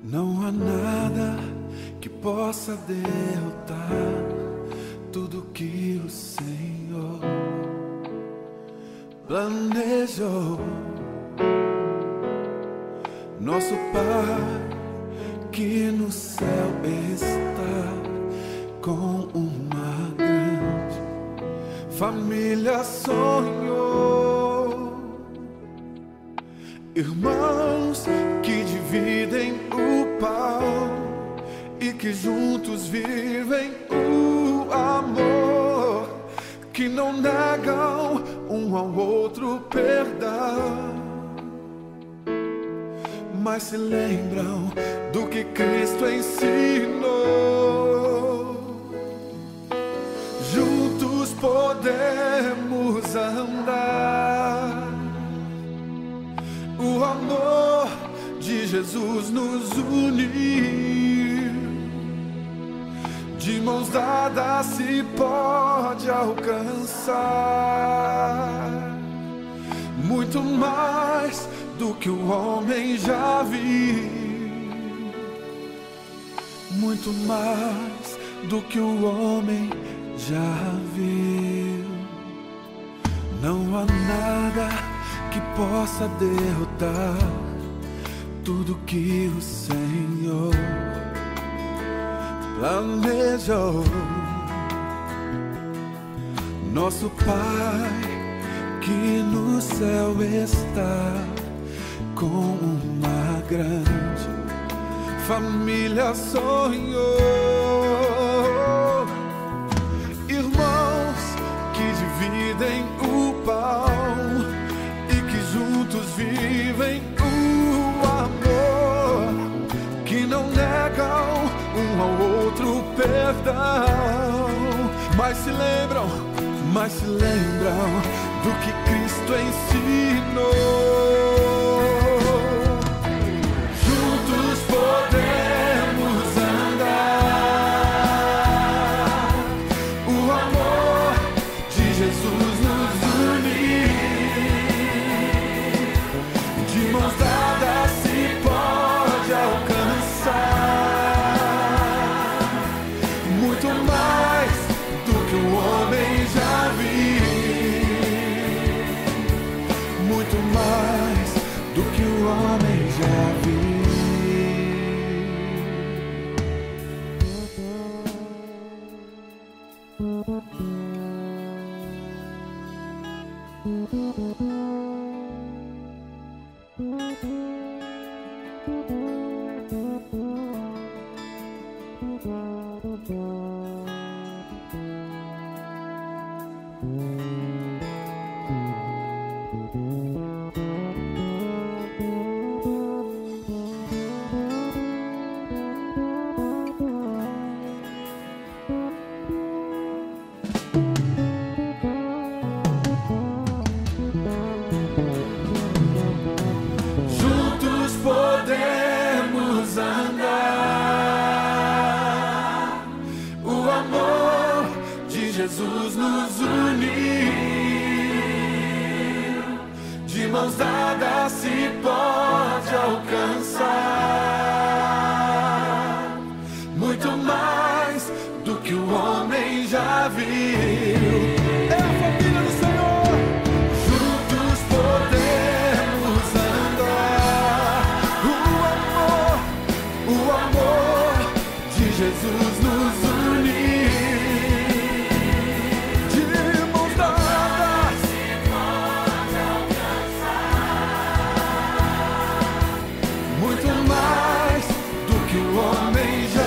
Não há nada que possa derrotar tudo que o Senhor planejou. Nosso Pai que no céu está, com uma grande família sonhou. Irmãos que dividem o pão e que juntos vivem o amor, que não negam um ao outro perdão, mas se lembram do que Cristo ensinou. Juntos podemos andar, o amor de Jesus nos uniu. De mãos dadas se pode alcançar muito mais do que o homem já viu, muito mais do que o homem já viu. Não há nada que possa derrotar tudo que o Senhor planejou. Nosso Pai que no céu está, com uma grande família sonhou. Irmãos que dividem o pão e que juntos vivem o amor, que não negam um ao outro perdão, mas se lembram do que Cristo ensinou. Juntos podemos andar, o amor de Jesus nos uniu. De mãos dadas se pode alcançar muito mais do que o homem já viu, muito mais do que o homem já viu. Juntos podemos andar, o amor de Jesus nos uniu. De mãos dadas se pode alcançar muito mais do que o homem já viu. É a família do Senhor. Juntos podemos andar, o amor de Jesus nos uniu. De mãos dadas se pode alcançar muito mais do que o homem já